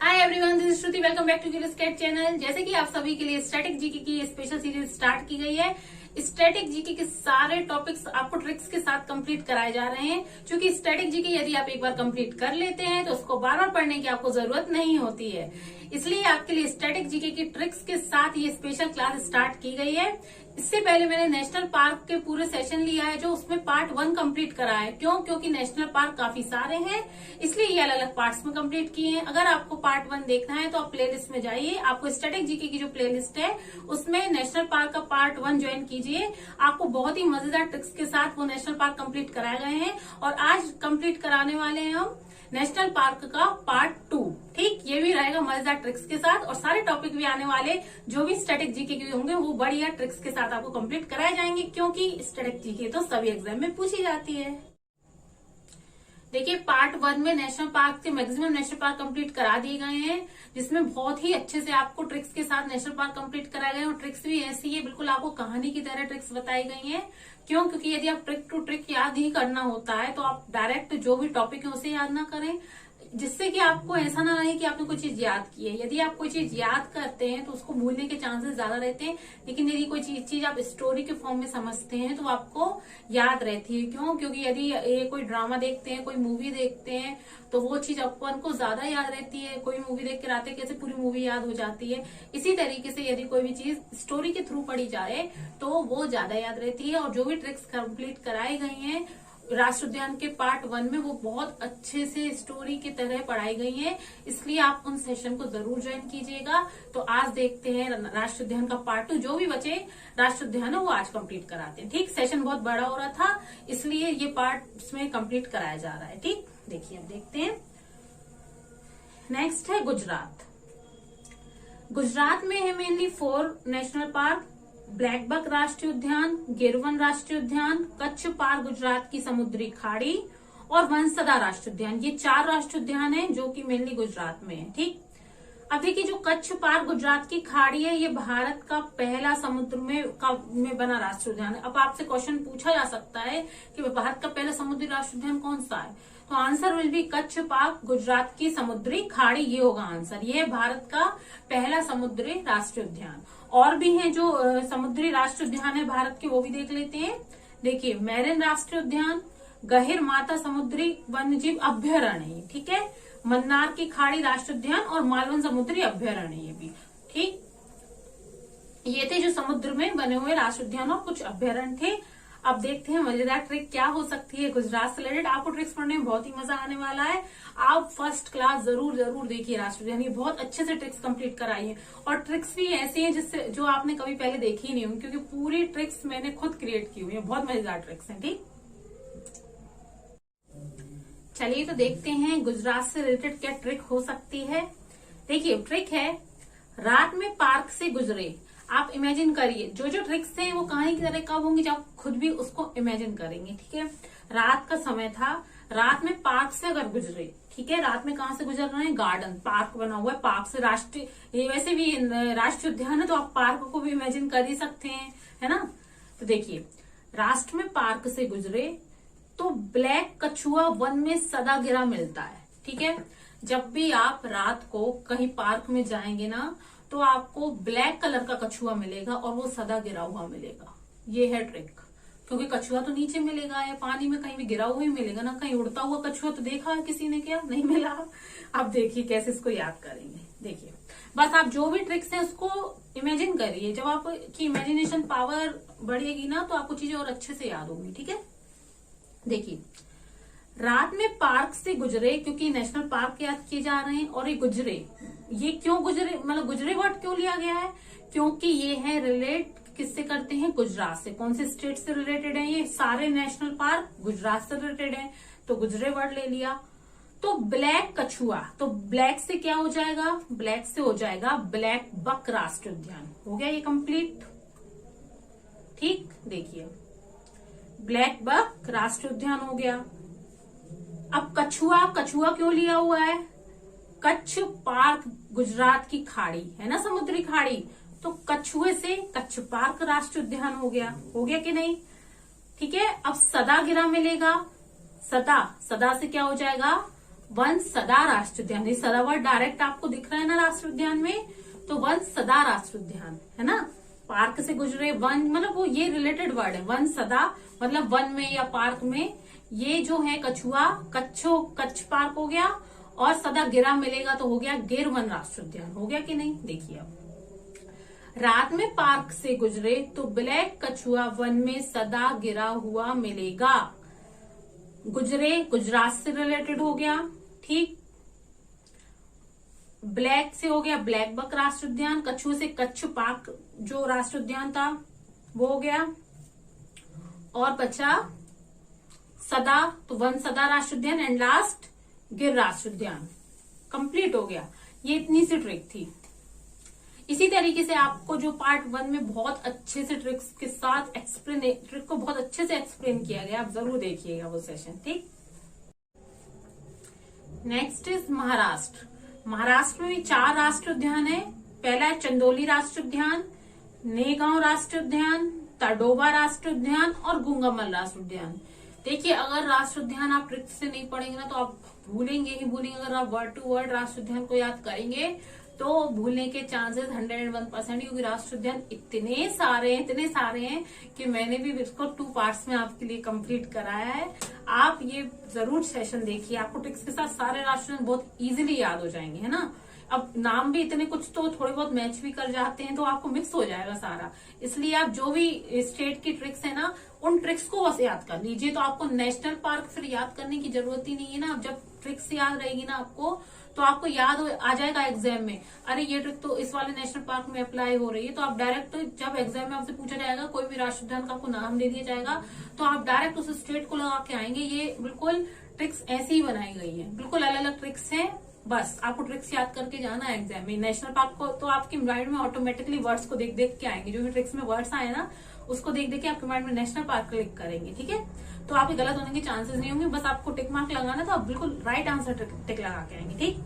Hi everyone, this is Shruti. Welcome back to Curious Cat channel. जैसे कि आप सभी के लिए स्टैटिक जीके की स्पेशल सीरीज स्टार्ट की गई है। स्टैटिक जीके के सारे टॉपिक्स आपको ट्रिक्स के साथ कंप्लीट कराए जा रहे हैं। क्योंकि स्टैटिक जीके यदि आप एक बार कंप्लीट कर लेते हैं तो उसको बार बार पढ़ने की आपको जरूरत नहीं होती है। इसलिए आपके लिए स्टैटिक जीके की ट्रिक्स के साथ ये स्पेशल क्लास स्टार्ट की गई है। इससे पहले मैंने नेशनल पार्क के पूरे सेशन लिया है, जो उसमें पार्ट 1 कंप्लीट करा है। क्योंकि नेशनल पार्क काफी सारे हैं, इसलिए ये अलग अलग पार्ट्स में कंप्लीट किए हैं। अगर आपको पार्ट 1 देखना है तो आप प्लेलिस्ट में जाइए। आपको स्टैटिक जीके की जो प्लेलिस्ट है उसमें नेशनल पार्क का पार्ट 1 ज्वाइन कीजिए। आपको बहुत ही मजेदार ट्रिक्स के साथ वो नेशनल पार्क कंप्लीट कराए गए हैं। और आज कंप्लीट कराने वाले हैं हम नेशनल पार्क का पार्ट 2। ठीक, ये भी रहेगा मजेदार ट्रिक्स के साथ। और सारे टॉपिक भी आने वाले जो भी स्टैटिक जीके के होंगे वो बढ़िया ट्रिक्स के साथ आपको कंप्लीट कराए जाएंगे। क्योंकि स्टैटिक जीके तो सभी एग्जाम में पूछी जाती है। देखिए, पार्ट 1 में नेशनल पार्क के मैक्सिमम नेशनल पार्क कंप्लीट करा दिए गए हैं, जिसमें बहुत ही अच्छे से आपको ट्रिक्स के साथ नेशनल पार्क कंप्लीट कराए गए हैं। और ट्रिक्स भी ऐसी है, बिल्कुल आपको कहानी की तरह ट्रिक्स बताई गई हैं। क्योंकि यदि आप ट्रिक टू ट्रिक याद ही करना होता है तो आप डायरेक्ट जो भी टॉपिक है उसे याद ना करें, जिससे कि आपको ऐसा ना रहे कि आपने कोई चीज याद की है। यदि आप कोई चीज याद करते हैं तो उसको भूलने के चांसेस ज्यादा रहते हैं। लेकिन यदि कोई चीज आप स्टोरी के फॉर्म में समझते हैं तो आपको याद रहती है। क्योंकि यदि ये कोई ड्रामा देखते हैं, कोई मूवी देखते हैं तो वो चीज अपन को ज्यादा याद रहती है। कोई मूवी देख के आते कैसे पूरी मूवी याद हो जाती है, इसी तरीके से यदि कोई भी चीज स्टोरी के थ्रू पढ़ी जाए तो वो ज्यादा याद रहती है। और जो भी ट्रिक्स कंप्लीट कराई गई हैं राष्ट्र उद्यान के पार्ट 1 में, वो बहुत अच्छे से स्टोरी की तरह पढ़ाई गई है। इसलिए आप उन सेशन को जरूर ज्वाइन कीजिएगा। तो आज देखते हैं राष्ट्र उद्यान का पार्ट 2। जो भी बचे राष्ट्र उद्यान है वो आज कंप्लीट कराते हैं। ठीक, सेशन बहुत बड़ा हो रहा था इसलिए ये पार्ट में कंप्लीट कराया जा रहा है। ठीक, देखिए अब देखते हैं। नेक्स्ट है गुजरात। गुजरात में है mainly 4 national park: black buck राष्ट्रीय उद्यान, गिरवन राष्ट्रीय उद्यान, कच्छ पार गुजरात की समुद्री खाड़ी और वंसदा राष्ट्रीय उद्यान। ये 4 राष्ट्रीय उद्यान हैं जो कि मेनली गुजरात में है। ठीक, अब देखिए, जो कच्छ पार गुजरात की खाड़ी है ये भारत का पहला समुद्र में बना राष्ट्रीय उद्यान है। अब आपसे क्वेश्चन पूछा जा सकता है कि भारत का पहला समुद्री राष्ट्रीय उद्यान कौन सा है, तो आंसर विल बी कच्छ पार गुजरात की समुद्री खाड़ी। ये होगा आंसर। ये है भारत का पहला समुद्री राष्ट्रीय उद्यान। और भी हैं जो समुद्री राष्ट्रीय उद्यान है भारत के, वो भी देख लेते हैं। देखिए, मैरिन राष्ट्रीय उद्यान, गहिर माता समुद्री वन्यजीव अभ्यारण्य, ठीक है, मन्नार की खाड़ी राष्ट्रीय उद्यान और मालवन समुद्री अभ्यारण्य, ये भी। ठीक, ये थे जो समुद्र में बने हुए राष्ट्रीय उद्यान और कुछ अभ्यारण्य थे। अब देखते हैं मजेदार ट्रिक क्या हो सकती है गुजरात से रिलेटेड। आपको ट्रिक्स पढ़ने में बहुत ही मजा आने वाला है। आप फर्स्ट क्लास जरूर देखिए राष्ट्रीय उद्यान। ये बहुत अच्छे से ट्रिक्स कंप्लीट कराई है। और ट्रिक्स भी ऐसी हैं जिससे जो आपने कभी पहले देखी ही नहीं होंगी, क्योंकि पूरी ट्रिक्स मैंने खुद क्रिएट की हुई है। बहुत मजेदार ट्रिक्स हैं। ठीक, चलिए तो देखते हैं गुजरात से रिलेटेड क्या ट्रिक हो सकती है। देखिए, ट्रिक है रात में पार्क से गुजरे। आप इमेजिन करिए, जो जो ट्रिक्स हैं वो कहानी की तरह कब होंगी, जब आप खुद भी उसको इमेजिन करेंगे। ठीक है, रात का समय था, रात में पार्क से अगर गुजरे, ठीक है, रात में कहाँ से गुजर रहे हैं, गार्डन, पार्क बना हुआ है, पार्क से राष्ट्रीय, ये वैसे भी राष्ट्रीय उद्यान है तो आप पार्क को भी इमेजिन कर ही सकते हैं, है ना। तो देखिए, राष्ट्र में पार्क से गुजरे तो ब्लैक कछुआ वन में सदा गिरा मिलता है। ठीक है, जब भी आप रात को कहीं पार्क में जाएंगे ना तो आपको ब्लैक कलर का कछुआ मिलेगा और वो सदा गिरा हुआ मिलेगा। ये है ट्रिक। क्योंकि कछुआ तो नीचे मिलेगा या पानी में कहीं भी गिरा हुआ ही मिलेगा ना, कहीं उड़ता हुआ कछुआ तो देखा किसी ने, क्या नहीं मिला। अब देखिए कैसे इसको याद करेंगे। देखिए, बस आप जो भी ट्रिक्स है उसको इमेजिन करिए। जब आपकी इमेजिनेशन पावर बढ़ेगी ना तो आपको चीजें और अच्छे से याद होंगी। ठीक है, देखिए, रात में पार्क से गुजरे, क्योंकि नेशनल पार्क याद किए जा रहे हैं। और ये गुजरे, ये क्यों गुजरे, मतलब गुजरे वर्ड क्यों लिया गया है, क्योंकि ये है रिलेट किससे करते हैं, गुजरात से। कौन से स्टेट से रिलेटेड है, ये सारे नेशनल पार्क गुजरात से रिलेटेड है, तो गुजरे वर्ड ले लिया। तो ब्लैक कछुआ, तो ब्लैक से क्या हो जाएगा, ब्लैक से हो जाएगा ब्लैक बक राष्ट्रीय उद्यान। हो गया ये कंप्लीट। ठीक, देखिए, ब्लैक बक राष्ट्रीय उद्यान हो गया। अब कछुआ, कछुआ क्यों लिया हुआ है, कच्छ पार्क गुजरात की खाड़ी है ना, समुद्री खाड़ी, तो कछुए से कच्छ पार्क राष्ट्रीय उद्यान हो गया। हो गया कि नहीं। ठीक है, अब सदा गिरा मिलेगा, सदा, सदा से क्या हो जाएगा, वन सदा राष्ट्रीय उद्यान, ये सदा वर्ड डायरेक्ट आपको दिख रहा है ना राष्ट्रीय उद्यान में, तो वन सदा राष्ट्रीय उद्यान है ना। पार्क से गुजरे वन, मतलब वो ये रिलेटेड वर्ड है। वन सदा मतलब वन में या पार्क में। ये जो है कछुआ, कच्छ पार्क हो गया, और सदा गिरा मिलेगा तो हो गया गिर वन राष्ट्रीय उद्यान। हो गया कि नहीं? देखिए अब, रात में पार्क से गुजरे तो ब्लैक कछुआ वन में सदा गिरा हुआ मिलेगा। गुजरे गुजरात से रिलेटेड हो गया, ठीक। ब्लैक से हो गया ब्लैक बक राष्ट्रीय उद्यान, कछुए से कच्छ पार्क जो राष्ट्रीय उद्यान था वो हो गया, और बचा सदा, तो वन सदा राष्ट्रीय उद्यान, एंड लास्ट गिर राष्ट्रीय उद्यान। कंप्लीट हो गया। ये इतनी सी ट्रिक थी। इसी तरीके से आपको जो पार्ट 1 में बहुत अच्छे से ट्रिक्स के साथ ट्रिक को बहुत अच्छे से एक्सप्लेन किया गया, आप जरूर देखिएगा वो सेशन, ठीक। Next is Maharashtra. महाराष्ट्र में 4 राष्ट्रीय उद्यान है। पहला है चंदोली राष्ट्रीय उद्यान, नेगांव राष्ट्रीय उद्यान, ताडोबा राष्ट्रीय उद्यान और गुंगामल राष्ट्रीय उद्यान। देखिए, अगर राष्ट्रीय उद्यान आप ट्रिक से नहीं पढ़ेंगे ना तो आप भूलेंगे ही भूलेंगे। अगर आप वर्ड टू वर्ड राष्ट्रीय उद्यान को याद करेंगे तो भूलने के चांसेस 101%, क्योंकि राष्ट्रीय उद्यान इतने सारे हैं कि मैंने भी इसको 2 पार्ट्स में आपके लिए कंप्लीट कराया है। आप ये जरूर सेशन देखिए, आपको ट्रिक्स के साथ सारे राष्ट्रीय उद्यान बहुत इजीली याद हो जाएंगे, है ना। अब नाम भी इतने कुछ तो थोड़े बहुत मैच भी कर जाते हैं तो आपको मिक्स हो जाएगा सारा। इसलिए आप जो भी स्टेट की ट्रिक्स है ना, उन ट्रिक्स को बस याद कर लीजिए, तो आपको नेशनल पार्क फिर याद करने की जरूरत ही नहीं है ना। जब ट्रिक्स याद रहेगी ना आपको, तो आपको याद आ जाएगा एग्जाम में, अरे ये ट्रिक तो इस वाले नेशनल पार्क में अप्लाई हो रही है। तो आप डायरेक्ट, जब एग्जाम में आपसे पूछा जाएगा, कोई भी राष्ट्रीय उद्यान का आपको नाम दे दिया जाएगा, तो आप डायरेक्ट उस स्टेट को लगा के आएंगे। ये बिल्कुल ट्रिक्स ऐसी ही बनाई गई है, बिल्कुल अलग अलग ट्रिक्स हैं। बस आपको ट्रिक्स याद करके जाना है एग्जाम में। नेशनल पार्क को तो आपके माइंड में ऑटोमेटिकली वर्ड्स को देख देख के आएंगे, जो भी ट्रिक्स में वर्ड्स आए ना उसको देख देख के आपके माइंड में नेशनल पार्क क्लिक करेंगे, ठीक है। तो आपके गलत होने के चांसेस नहीं होंगे। बस आपको टिक मार्क लगाना, तो आप बिल्कुल राइट आंसर टिक लगा के आएंगे, ठीक।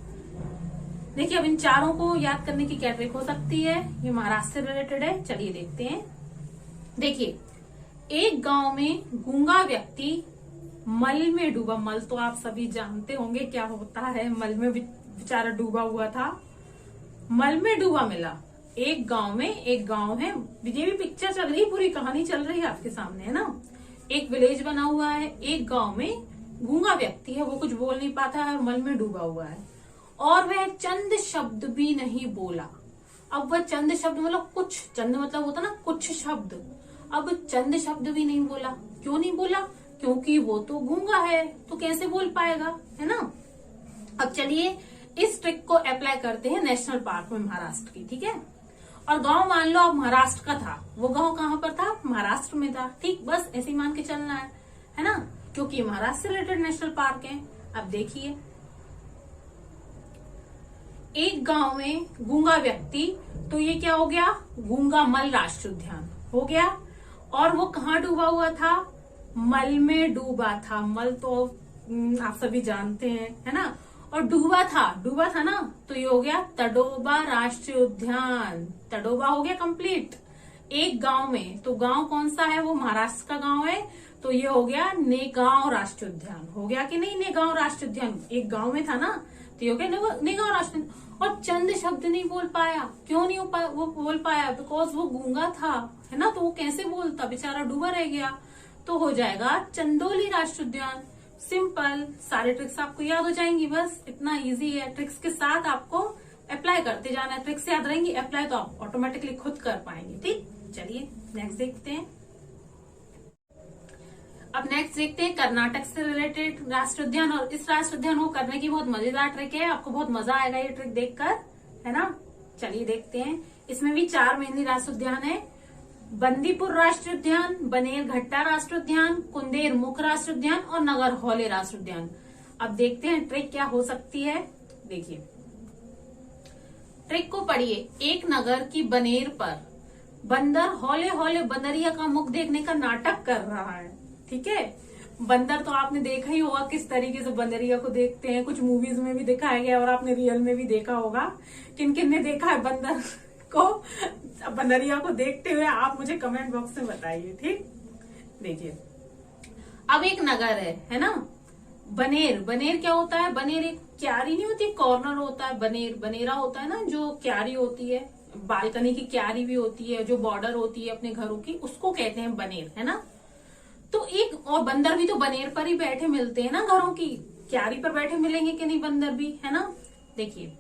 देखिए, अब इन चारों को याद करने की क्या ट्रिक हो सकती है। ये महाराष्ट्र से रिलेटेड है, चलिए देखते हैं। देखिए, एक गांव में गूंगा व्यक्ति मल में डूबा। मल तो आप सभी जानते होंगे क्या होता है। मल में बेचारा डूबा हुआ था, मल में डूबा मिला। एक गांव है, ये भी पिक्चर चल रही, पूरी कहानी चल रही है आपके सामने, है ना। एक विलेज बना हुआ है, एक गांव में गूंगा व्यक्ति है, वो कुछ बोल नहीं पाता है, मल में डूबा हुआ है, और वह चंद शब्द भी नहीं बोला। अब वह चंद शब्द मतलब कुछ, चंद मतलब होता ना कुछ शब्द, अब चंद शब्द भी नहीं बोला। क्यों नहीं बोला? क्योंकि वो तो गूंगा है, तो कैसे बोल पाएगा, है ना। अब चलिए इस ट्रिक को अप्लाई करते हैं नेशनल पार्क में महाराष्ट्र की, ठीक है। और गांव मान लो अब महाराष्ट्र का था, वो गांव कहाँ पर था? महाराष्ट्र में था, ठीक। बस ऐसे ही मान के चलना है ना, क्योंकि महाराष्ट्र से रिलेटेड नेशनल पार्क है। अब देखिए, एक गांव में गूंगा व्यक्ति, तो ये क्या हो गया? गूंगामल राष्ट्रीय उद्यान हो गया। और वो कहाँ डूबा हुआ था? मल में डूबा था। मल तो आप सभी जानते हैं, है ना। और डूबा था ना, तो ये हो गया तडोबा राष्ट्रीय उद्यान। तडोबा हो गया कंप्लीट। एक गांव में, तो गांव कौन सा है? वो महाराष्ट्र का गांव है, तो ये हो गया नेगांव राष्ट्रीय उद्यान। हो गया कि नहीं? नेगांव राष्ट्रीय उद्यान एक गांव में था ना, तो ये हो गया नेगांव राष्ट्रीय उद्यान। और चंद शब्द नहीं बोल पाया। क्यों नहीं वो बोल पाया? बिकॉज वो गूंगा था, है ना, तो वो कैसे बोलता, बेचारा डूबा रह गया। तो हो जाएगा चंदोली राष्ट्रीय उद्यान। सिंपल, सारे ट्रिक्स आपको याद हो जाएंगी। बस इतना इजी है। ट्रिक्स के साथ आपको अप्लाई करते जाना है। ट्रिक्स याद रहेंगी, अप्लाई तो आप ऑटोमेटिकली खुद कर पाएंगे, ठीक। चलिए नेक्स्ट देखते हैं। अब नेक्स्ट देखते हैं कर्नाटक से रिलेटेड राष्ट्रीय उद्यान। और इस राष्ट्रीय उद्यान को करने की बहुत मजेदार ट्रिक है, आपको बहुत मजा आएगा ये ट्रिक देखकर, है ना। चलिए देखते हैं। इसमें भी 4 मेनली राष्ट्रीय उद्यान है। बंदीपुर राष्ट्रीय उद्यान, बनेरघट्टा राष्ट्रीय उद्यान, कुंदेर मुख राष्ट्रीय उद्यान और नगर हौले राष्ट्रीय उद्यान। अब देखते हैं ट्रिक क्या हो सकती है। देखिए, ट्रिक को पढ़िए। एक नगर की बनेर पर बंदर हौले हौले बंदरिया का मुख देखने का नाटक कर रहा है, ठीक है। बंदर तो आपने देखा ही होगा किस तरीके से बंदरिया को देखते हैं, कुछ मूवीज में भी दिखाया गया और आपने रियल में भी देखा होगा। किन किन ने देखा है बंदर को, बंदरिया को देखते हुए, आप मुझे कमेंट बॉक्स में बताइए, ठीक। देखिए, अब एक नगर है ना, बनेर, बनेर क्या होता है? बनेर एक क्यारी नहीं होती, कॉर्नर होता है। बनेर, बनेरा होता है ना जो क्यारी होती है, बालकनी की क्यारी भी होती है, जो बॉर्डर होती है अपने घरों की, उसको कहते हैं बनेर, है ना। तो एक और बंदर भी तो बनेर पर ही बैठे मिलते हैं ना, घरों की क्यारी पर बैठे मिलेंगे कि नहीं बंदर भी, है ना। देखिए,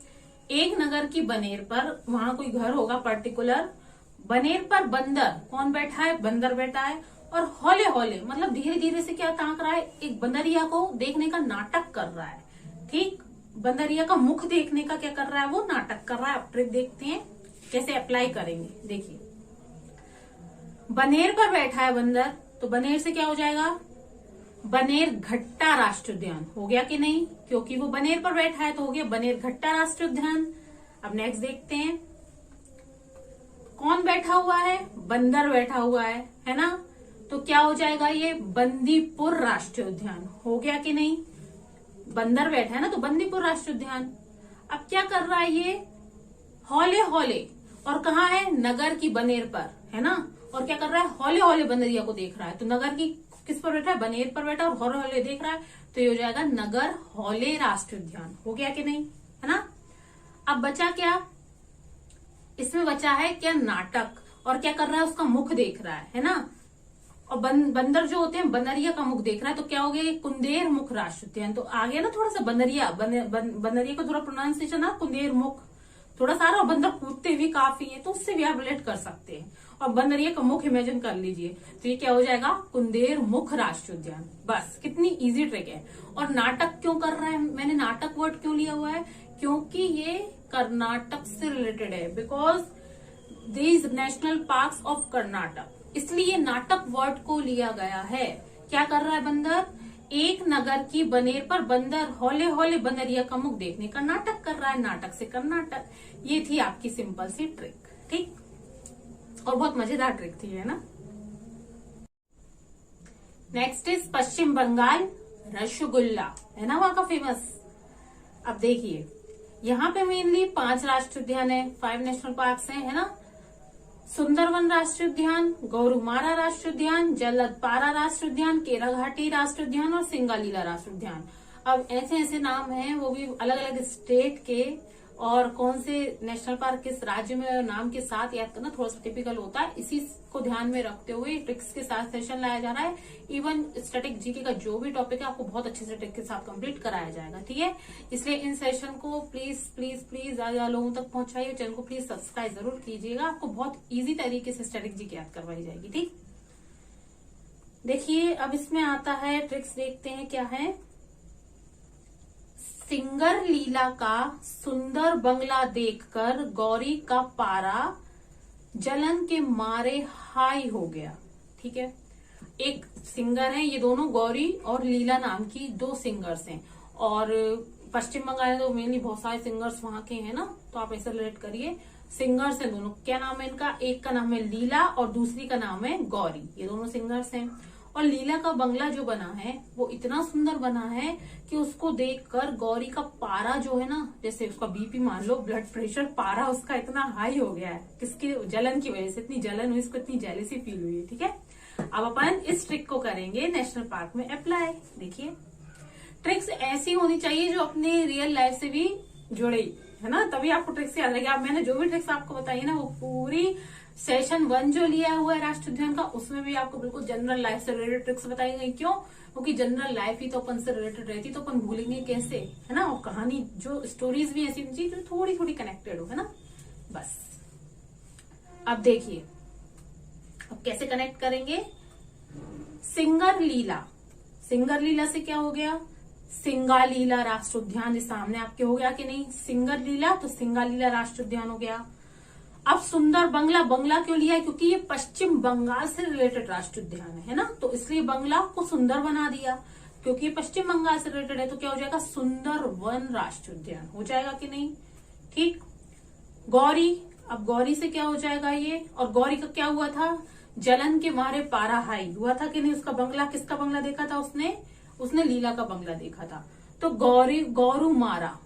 एक नगर की बनेर पर, वहां कोई घर होगा पर्टिकुलर, बनेर पर बंदर, कौन बैठा है? बंदर बैठा है। और हौले हौले मतलब धीरे धीरे से क्या ताक रहा है? एक बंदरिया को देखने का नाटक कर रहा है। ठीक, बंदरिया का मुख देखने का क्या कर रहा है? वो नाटक कर रहा है। अब ट्रिक देखते हैं कैसे अप्लाई करेंगे। देखिए, बनेर पर बैठा है बंदर, तो बनेर से क्या हो जाएगा? बनेर घट्टा राष्ट्रीय उद्यान हो गया कि नहीं? क्योंकि वो बनेर पर बैठा है तो हो गया बनेर घट्टा राष्ट्रीय उद्यान। अब नेक्स्ट देखते हैं, कौन बैठा हुआ है? बंदर बैठा हुआ है ना। तो क्या हो जाएगा? ये बंदीपुर राष्ट्रीय उद्यान हो गया कि नहीं? बंदर बैठा है ना, तो बंदीपुर राष्ट्रीय उद्यान। अब क्या कर रहा है ये? हौले हौले, और कहाँ है? नगर की बनेर पर, है ना। और क्या कर रहा है? हौले हौले बंदरिया को देख रहा है। तो नगर की किस पर बैठा है? बनेर पर बैठा और हौले हौले देख रहा है, तो ये हो जाएगा नगर हौले राष्ट्रीय उद्यान। हो गया कि नहीं, है ना। अब बचा क्या? इसमें बचा है क्या? नाटक। और क्या कर रहा है? उसका मुख देख रहा है ना। और बंदर जो होते हैं, बंदरिया का मुख देख रहा है, तो क्या हो गया? कुंदेर मुख राष्ट्रीय उद्यान। तो आ गया ना थोड़ा सा बंदरिया, बंदरिया का थोड़ा प्रोनाउंसिएशन ना, कुंदेर मुख थोड़ा सारा। और बंदर कूदते भी काफी है, तो उससे भी आप रिलेट कर सकते हैं। और बंदरिया का मुख इमेजिन कर लीजिए, तो ये क्या हो जाएगा? कुंदेर मुख राष्ट्रीय उद्यान। बस, कितनी इजी ट्रिक है। और नाटक क्यों कर रहा है? मैंने नाटक वर्ड क्यों लिया हुआ है? क्योंकि ये कर्नाटक से रिलेटेड है, because these national parks of Karnataka, इसलिए नाटक वर्ड को लिया गया है। क्या कर रहा है बंदर? एक नगर की बनेर पर बंदर हौले हौले बंदरिया का मुख देखने का नाटक कर रहा है। नाटक से कर्नाटक। ये थी आपकी सिंपल सी ट्रिक। ठीक, और बहुत मजेदार ट्रिक थी, है ना। नेक्स्ट इज पश्चिम बंगाल रसगुल्ला, है ना वहां का फेमस। अब देखिए, यहाँ पे मेनली 5 राष्ट्रीय उद्यान है, 5 नेशनल पार्क्स हैं, है ना। सुंदरवन राष्ट्रीय उद्यान, गौरुमारा राष्ट्रीय उद्यान, जलदपारा राष्ट्रीय उद्यान, केराघाटी राष्ट्रीय उद्यान और सिंगालीला राष्ट्रीय उद्यान। अब ऐसे ऐसे नाम हैं, वो भी अलग अलग स्टेट के, और कौन से नेशनल पार्क किस राज्य में, नाम के साथ याद करना थोड़ा सा टिपिकल होता है। इसी को ध्यान में रखते हुए ट्रिक्स के साथ सेशन लाया जा रहा है। इवन स्टैटिक जीके का जो भी टॉपिक है, आपको बहुत अच्छे से ट्रिक के साथ कंप्लीट कराया जाएगा, ठीक है। इसलिए इन सेशन को प्लीज प्लीज प्लीज ज्यादा लोगों तक पहुंचाइए। चैनल को प्लीज सब्सक्राइब जरूर कीजिएगा, आपको बहुत ईजी तरीके से स्टैटिक जीके याद करवाई जाएगी, ठीक। देखिए, अब इसमें आता है ट्रिक्स, देखते हैं क्या है। सिंगर लीला का सुंदर बंगला देखकर गौरी का पारा जलन के मारे हाई हो गया। ठीक है, एक सिंगर है, ये दोनों गौरी और लीला नाम की 2 सिंगर्स हैं। और पश्चिम बंगाल में तो मेनली बहुत सारे सिंगर्स वहां के हैं ना, तो आप ऐसे रिलेट करिए। सिंगर्स हैं दोनों, क्या नाम है इनका? एक का नाम है लीला और दूसरी का नाम है गौरी। ये दोनों सिंगर्स हैं। और लीला का बंगला जो बना है वो इतना सुंदर बना है कि उसको देखकर गौरी का पारा जो है ना, जैसे उसका बीपी मान लो, ब्लड प्रेशर, पारा उसका इतना हाई हो गया है। किसकी? जलन की वजह से इतनी जलन हुई, इसको इतनी जेलसी फील हुई है। ठीक है, अब अपन इस ट्रिक को करेंगे नेशनल पार्क में अप्लाई। देखिए, ट्रिक्स ऐसी होनी चाहिए जो अपने रियल लाइफ से भी जुड़े, है ना, तभी आपको ट्रिक्स याद रहेगी। अब मैंने जो भी ट्रिक्स आपको बताई ना, वो पूरी सेशन 1 जो लिया हुआ है राष्ट्रीय उद्यान का, उसमें भी आपको बिल्कुल जनरल लाइफ से रिलेटेड ट्रिक्स बताई गई। क्यों? क्योंकि जनरल लाइफ ही तो अपन से रिलेटेड रहती, तो अपन भूलेंगे कैसे, है ना। और कहानी जो स्टोरीज भी ऐसी चीज जो थोड़ी थोड़ी कनेक्टेड हो, है ना। बस, अब देखिए, अब कैसे कनेक्ट करेंगे। सिंगर लीला, सिंगर लीला से क्या हो गया? सिंगालीला राष्ट्रीय उद्यान जो सामने आपके हो गया कि नहीं? सिंगर लीला तो सिंगालीला राष्ट्रीय उद्यान हो गया। अब सुंदर बंगला, बंगला क्यों लिया है? क्योंकि ये पश्चिम बंगाल से रिलेटेड राष्ट्रीय उद्यान है ना, तो इसलिए बंगला को सुंदर बना दिया। क्योंकि ये पश्चिम बंगाल से रिलेटेड है, तो क्या हो जाएगा? सुंदर वन राष्ट्रीय उद्यान हो जाएगा कि नहीं? ठीक। गौरी, अब गौरी से क्या हो जाएगा ये? और गौरी का क्या हुआ था? जलन के मारे पारा हाई हुआ था कि नहीं? उसका बंगला, किसका बंगला देखा था उसने लीला का बंगला देखा था। तो गौरी, गौरू मारा,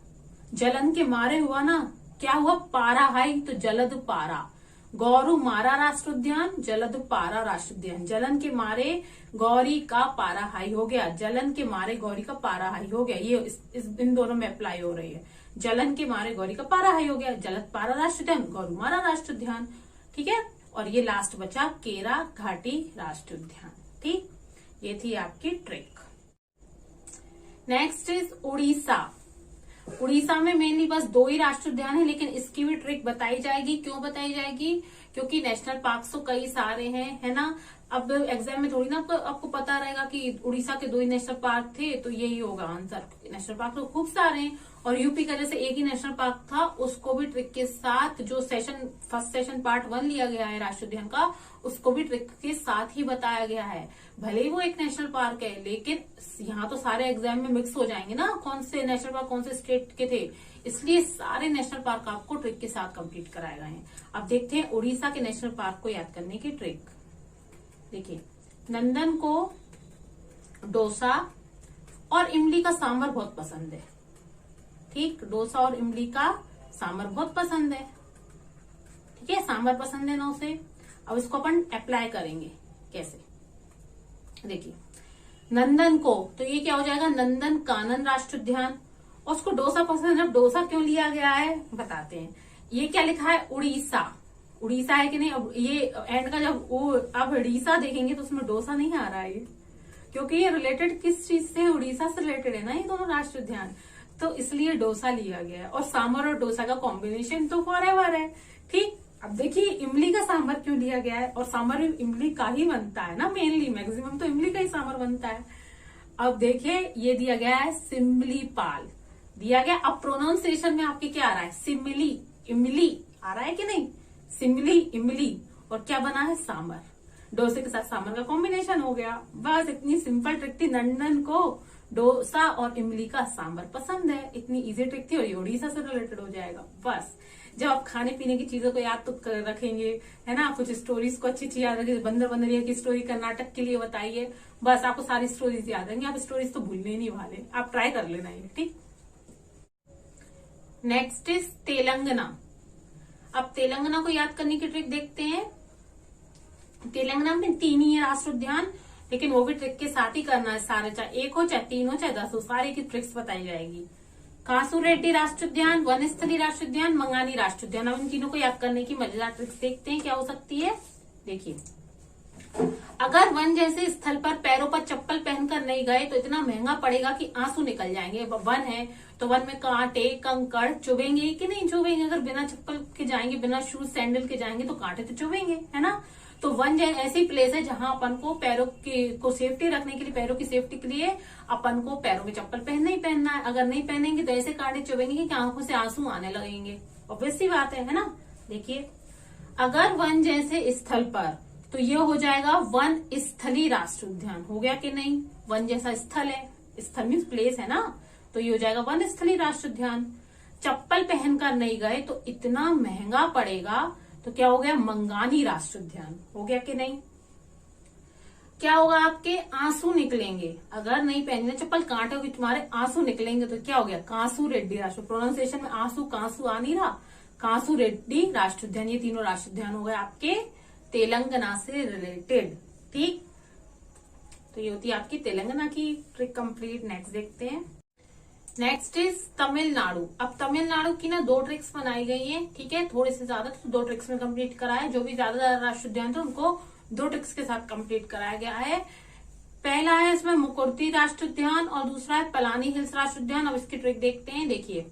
जलन के मारे हुआ ना, क्या हुआ? पारा हाई, तो जलद पारा, गौरुमारा राष्ट्रीय उद्यान, जलदपारा राष्ट्रीय उद्यान। जलन के मारे गौरी का पारा हाई हो गया, जलन के मारे गौरी का पारा हाई हो गया, ये इन दोनों में अप्लाई हो रही है। जलन के मारे गौरी का पारा हाई हो गया, जलदपारा राष्ट्रीय उद्यान, गौरुमारा राष्ट्रीय उद्यान। ठीक है, और ये लास्ट बचा केरा घाटी राष्ट्रीय उद्यान। ठीक, ये थी आपकी trick. Next is Orissa. Orissa में मेनली बस 2 ही राष्ट्रीय उद्यान है, लेकिन इसकी भी ट्रिक बताई जाएगी। क्यों बताई जाएगी? क्योंकि नेशनल पार्क तो कई सारे हैं, है ना। अब एग्जाम में थोड़ी ना आपको पता रहेगा कि उड़ीसा के 2 ही नेशनल पार्क थे तो यही होगा आंसर। नेशनल पार्क तो खूब सारे हैं, और यूपी का जैसे एक ही नेशनल पार्क था, उसको भी ट्रिक के साथ जो फर्स्ट सेशन पार्ट 1 लिया गया है राष्ट्रीय उद्यान का, उसको भी ट्रिक के साथ ही बताया गया है। भले ही वो एक नेशनल पार्क है, लेकिन यहाँ तो सारे एग्जाम में मिक्स हो जाएंगे ना, कौन से नेशनल पार्क कौन से स्टेट के थे, इसलिए सारे नेशनल पार्क आपको ट्रिक के साथ कंप्लीट कराए गए हैं। अब देखते हैं उड़ीसा के नेशनल पार्क को याद करने की ट्रिक। देखिए, नंदन को डोसा और इमली का सांभर बहुत पसंद है। ठीक, डोसा और इमली का सांभर बहुत पसंद है। ठीक है, सांभर पसंद है ना उसे। अब इसको अपन अप्लाई करेंगे कैसे, देखिए। नंदन को, तो ये क्या हो जाएगा, नंदन कानन राष्ट्रीय उद्यान। और उसको डोसा पसंद है, डोसा क्यों लिया गया है बताते हैं। ये क्या लिखा है, उड़ीसा। उड़ीसा है कि नहीं। अब ये एंड का जब अब उड़ीसा देखेंगे तो उसमें डोसा नहीं आ रहा है, क्योंकि ये रिलेटेड किस चीज से, उड़ीसा से रिलेटेड है ना ये दोनों राष्ट्रीय उद्यान, तो इसलिए डोसा लिया गया है। और सांभर और डोसा का कॉम्बिनेशन तो फॉरएवर है। ठीक, अब देखिए इमली का सांभर क्यों लिया गया है, और सांभर भी इमली का ही बनता है ना, मेनली मैक्सिमम तो इमली का ही सांभर बनता है। अब देखिए ये दिया गया है सिमली पाल दिया गया। अब प्रोनाउंसिएशन में आपके क्या आ रहा है, सिमली इमली आ रहा है कि नहीं, सिमली इमली, और क्या बना है, सांभर। डोसे के साथ सांभर का कॉम्बिनेशन हो गया। बस इतनी सिंपल ट्रिक थी। नंदन को डोसा और इमली का सांभर पसंद है, इतनी इजी ट्रिक थी, और ये उड़ीसा से रिलेटेड हो जाएगा। बस जब आप खाने पीने की चीजों को याद तो रखेंगे, है ना, कुछ स्टोरीज को अच्छी याद रखेंगे। बंदर बंदरिया की स्टोरी कर्नाटक के लिए बताइए, बस आपको सारी स्टोरीज याद रहेंगी। आप स्टोरीज तो भूलने नहीं वाले, आप ट्राई कर लेना ये। ठीक, नेक्स्ट इज तेलंगाना। अब तेलंगाना को याद करने की ट्रिक देखते हैं। तेलंगाना में 3 ही है राष्ट्रीय उद्यान, लेकिन वो भी ट्रिक के साथ ही करना है सारे, चाहे 1 हो चाहे 3 हो चाहे 10 हो, सारे की ट्रिक्स बताई जाएगी। कासूरेड्डी राष्ट्रीय उद्यान, वनस्थली राष्ट्रीय उद्यान, मंगानी राष्ट्रीय उद्यान। अब इन तीनों को याद करने की मजेदार ट्रिक्स देखते हैं क्या हो सकती है। देखिए, अगर वन जैसे स्थल पर पैरों पर चप्पल पहनकर नहीं गए तो इतना महंगा पड़ेगा कि आंसू निकल जाएंगे। वन है तो वन में कांटे कंकड़ चुभेंगे कि नहीं चुभेंगे। अगर बिना चप्पल के जाएंगे, बिना शूज सैंडल के जाएंगे तो कांटे तो चुभेंगे, है ना। तो वन ऐसी प्लेस है जहां अपन को पैरों को सेफ्टी रखने के लिए, पैरों की सेफ्टी के लिए अपन को पैरों में चप्पल पहनना ही पहनना है। अगर नहीं पहनेंगे तो ऐसे कांटे चुभेंगे कि आंखों से आंसू आने लगेंगे। ऑब्वियस सी बात है ना। देखिए, अगर वन जैसे स्थल पर, तो ये हो जाएगा वन स्थली राष्ट्रीय उद्यान। हो गया कि नहीं, वन जैसा स्थल है, स्थल मीन्स प्लेस है ना, तो ये हो जाएगा वन स्थली राष्ट्रीय उद्यान। चप्पल पहनकर नहीं गए तो इतना महंगा पड़ेगा, तो क्या हो गया, मंगानी राष्ट्रीय उद्यान। हो गया कि नहीं। क्या होगा, आपके आंसू निकलेंगे। अगर नहीं पहनेंगे चप्पल, कांटे के तुम्हारे आंसू निकलेंगे, तो क्या हो गया, कासूरेड्डी राष्ट्रीय। प्रोनाउंसिएशन में आंसू कांसू आ नहीं रहा, कासूरेड्डी राष्ट्रीय उद्यान। ये तीनों राष्ट्रीय उद्यान हो गए आपके तेलंगाना से रिलेटेड। ठीक, तो ये होती है आपकी तेलंगाना की ट्रिक कंप्लीट। नेक्स्ट देखते हैं। Next is Tamil Nadu. अब तमिलनाडु की ना 2 ट्रिक्स बनाई गई हैं। ठीक है, थोड़े से ज्यादा तो 2 ट्रिक्स में कंप्लीट कराया। जो भी ज्यादा राष्ट्रीय उद्यान थे उनको 2 ट्रिक्स के साथ कंप्लीट कराया गया है। पहला है इसमें मुकुर्ती राष्ट्रीय उद्यान और दूसरा है पलानी हिल्स राष्ट्रीय उद्यान। अब इसकी ट्रिक देखते हैं। देखिए,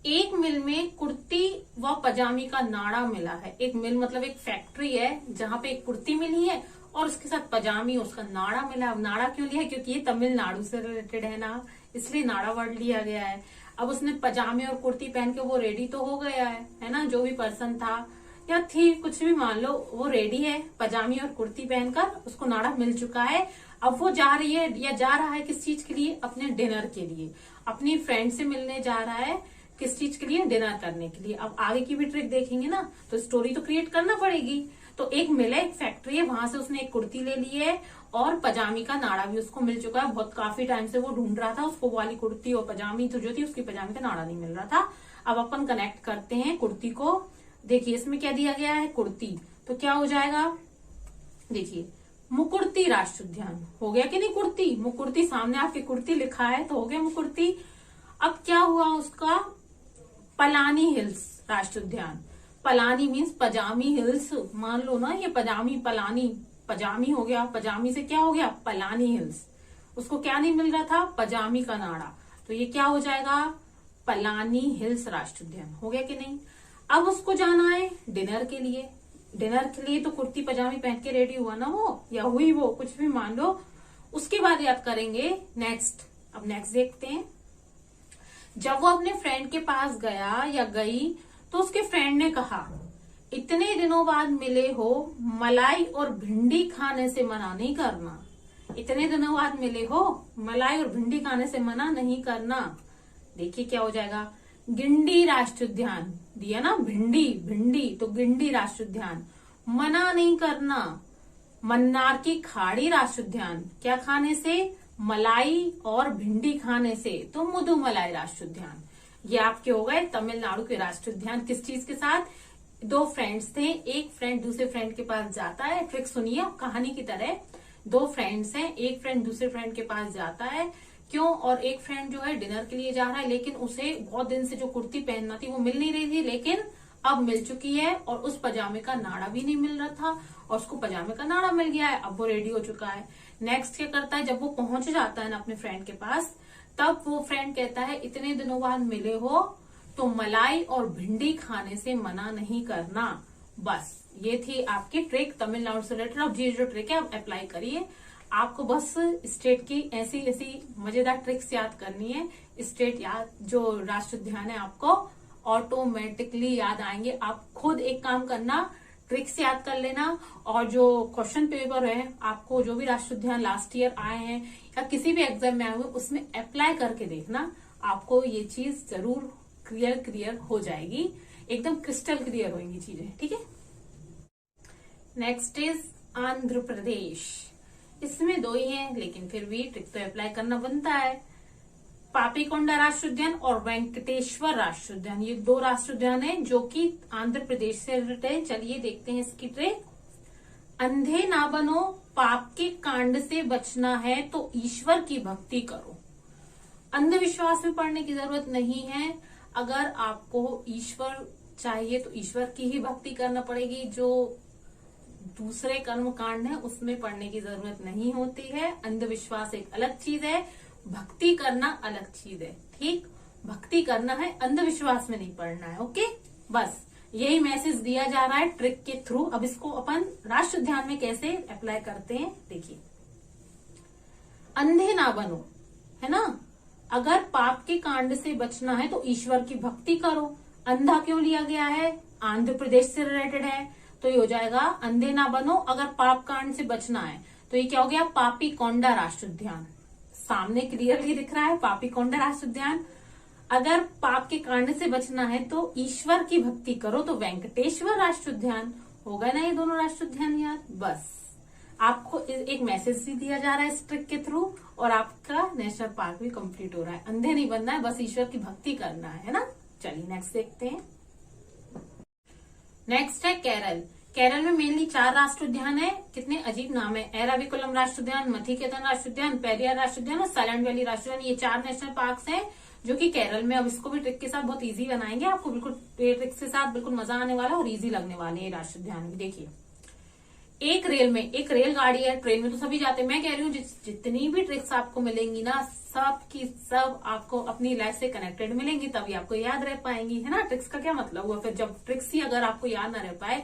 एक मिल में कुर्ती व पजामी का नाड़ा मिला है। एक मिल मतलब एक फैक्ट्री है जहां पे एक कुर्ती मिली है और उसके साथ पजामी, उसका नाड़ा मिला। अब नाड़ा क्यों लिया है, क्योंकि ये तमिलनाडु से रिलेटेड है ना, इसलिए नाड़ा वर्ड लिया गया है। अब उसने पजामे और कुर्ती पहन के वो रेडी तो हो गया है ना, जो भी पर्सन था या थी, कुछ भी मान लो, वो रेडी है पजामी और कुर्ती पहनकर, उसको नाड़ा मिल चुका है। अब वो जा रही है या जा रहा है किस चीज के लिए, अपने डिनर के लिए, अपनी फ्रेंड से मिलने जा रहा है। किस चीज के लिए, डिनर करने के लिए। अब आगे की भी ट्रिक देखेंगे ना, तो स्टोरी तो क्रिएट करना पड़ेगी। तो एक मिल है, एक फैक्ट्री है, वहां से उसने एक कुर्ती ले ली है और पजामी का नाड़ा भी उसको मिल चुका है। बहुत काफी टाइम से वो ढूंढ रहा था उसको, वाली कुर्ती और पजामी तो जो थी, उसकी पजामी का नाड़ा नहीं मिल रहा था। अब अपन कनेक्ट करते हैं कुर्ती को देखिए इसमें क्या दिया गया है, कुर्ती, तो क्या हो जाएगा, देखिए मुकुर्ती राष्ट्र उद्यान हो गया कि नहीं, कुर्ती मुकुर्ती, सामने आपके कुर्ती लिखा है तो हो गया मुकुर्ती। अब क्या हुआ उसका, पलानी हिल्स राष्ट्र उद्यान। पलानी मीन्स पजामी हिल्स, मान लो ना ये पजामी पलानी, पजामी हो गया, पजामी से क्या हो गया, पलानी हिल्स। उसको क्या नहीं मिल रहा था, पजामी का नाड़ा, तो ये क्या हो जाएगा, पलानी हिल्स राष्ट्र उद्यान हो गया कि नहीं। अब उसको जाना है डिनर के लिए, डिनर के लिए तो कुर्ती पजामी पहन के रेडी हुआ ना वो, या हुई वो, कुछ भी मान लो। उसके बाद याद करेंगे नेक्स्ट। अब नेक्स्ट देखते हैं, जब वो अपने फ्रेंड के पास गया या गई तो उसके फ्रेंड ने कहा, इतने दिनों बाद मिले हो, मलाई और भिंडी खाने से मना नहीं करना। इतने दिनों बाद मिले हो, मलाई और भिंडी खाने से मना नहीं करना। देखिए क्या हो जाएगा, गिंडी राष्ट्र उद्यान दिया ना, भिंडी भिंडी तो गिंडी राष्ट्र उद्यान। मना नहीं करना, मन्नार की खाड़ी राष्ट्र उद्यान, क्या खाने से, मलाई और भिंडी खाने से, तो मुदुमलाई राष्ट्र उद्यान। ये आपके हो गए तमिलनाडु के राष्ट्र उद्यान। किस चीज के साथ, दो फ्रेंड्स थे, एक फ्रेंड दूसरे फ्रेंड के पास जाता है, ट्रिक सुनिए कहानी की तरह। दो फ्रेंड्स हैं, एक फ्रेंड दूसरे फ्रेंड के पास जाता है, क्यों, और एक फ्रेंड जो है डिनर के लिए जा रहा है, लेकिन उसे बहुत दिन से जो कुर्ती पहनना थी वो मिल नहीं रही थी, लेकिन अब मिल चुकी है, और उस पजामे का नाड़ा भी नहीं मिल रहा था, और उसको पजामे का नाड़ा मिल गया है, अब वो रेडी हो चुका है। नेक्स्ट क्या करता है, जब वो पहुंच जाता है ना अपने फ्रेंड के पास, तब वो फ्रेंड कहता है, इतने दिनों बाद मिले हो तो मलाई और भिंडी खाने से मना नहीं करना। बस ये थी आपकी ट्रिक तमिलनाडु से रिलेटेड। अब ये जो ट्रिक है आप अप्लाई करिए, आपको बस स्टेट की ऐसी ऐसी मजेदार ट्रिक्स याद करनी है। स्टेट याद, जो राष्ट्र उद्यान है आपको ऑटोमेटिकली याद आएंगे। आप खुद एक काम करना, ट्रिक्स याद कर लेना, और जो क्वेश्चन पेपर है आपको जो भी राष्ट्र उद्यान लास्ट ईयर आए हैं या किसी भी एग्जाम में आए हुए उसमें अप्लाई करके देखना, आपको ये चीज जरूर क्लियर हो जाएगी, एकदम क्रिस्टल क्लियर होंगी चीजें, ठीक है। Next is Andhra Pradesh. इसमें दो ही हैं, लेकिन फिर भी ट्रिक तो अप्लाई करना बनता है। पापीकोंडा राष्ट्र उद्यान और वेंकटेश्वर राष्ट्र उद्यान, ये दो राष्ट्र उद्यान है जो कि आंध्र प्रदेश से रिलेटेड है। चलिए देखते हैं इसकी ट्रिक। अंधे ना बनो, पाप के कांड से बचना है तो ईश्वर की भक्ति करो। अंधविश्वास में पड़ने की जरूरत नहीं है। अगर आपको ईश्वर चाहिए तो ईश्वर की ही भक्ति करना पड़ेगी। जो दूसरे कर्म कांड है उसमें पड़ने की जरूरत नहीं होती है। अंधविश्वास एक अलग चीज है, भक्ति करना अलग चीज है, ठीक। भक्ति करना है, अंधविश्वास में नहीं पड़ना है, ओके। बस यही मैसेज दिया जा रहा है ट्रिक के थ्रू। अब इसको अपन राष्ट्र उद्यान में कैसे अप्लाई करते हैं देखिए। अंधे ना बनो, है ना, अगर पाप के कांड से बचना है तो ईश्वर की भक्ति करो। अंधा क्यों लिया गया है, आंध्र प्रदेश से रिलेटेड है, तो ये हो जाएगा अंधे ना बनो अगर पाप कांड से बचना है। तो ये क्या हो गया, पापीकोंडा राष्ट्र उद्यान। सामने क्लियरली दिख रहा है पापीकोंडा राष्ट्र उद्यान। अगर पाप के कांड से बचना है तो ईश्वर की भक्ति करो, तो वेंकटेश्वर राष्ट्र उद्यान। हो गए ना ये दोनों राष्ट्र उद्यान याद। बस आपको एक मैसेज भी दिया जा रहा है इस ट्रिक के थ्रू, और आपका नेशनल पार्क भी कंप्लीट हो रहा है। अंधे नहीं बनना है, बस ईश्वर की भक्ति करना है ना। चलिए नेक्स्ट देखते हैं। नेक्स्ट है केरल। केरल में मेनली 4 राष्ट्र उद्यान है। कितने अजीब नाम है, एराविकुलम राष्ट्र उद्यान, मथिकेतन राष्ट्र उद्यान, पेरियार राष्ट्र उद्यान और साइलेंट वैली राष्ट्र उद्यान। ये 4 नेशनल पार्क्स हैं जो कि केरल में। अब इसको भी ट्रिक के साथ बहुत इजी बनाएंगे आपको, बिल्कुल ट्रिक्स के साथ बिल्कुल मजा आने वाला और इजी लगने वाले हैं राष्ट्र उद्यान भी। देखिए एक रेलगाड़ी है, ट्रेन में तो सभी जाते हैं। मैं कह रही हूँ जितनी भी ट्रिक्स आपको मिलेंगी ना, सब की सब आपको अपनी लाइफ से कनेक्टेड मिलेंगी, तभी आपको याद रह पाएंगी, है ना। ट्रिक्स का क्या मतलब हुआ फिर, जब ट्रिक्स ही अगर आपको याद ना रह पाए,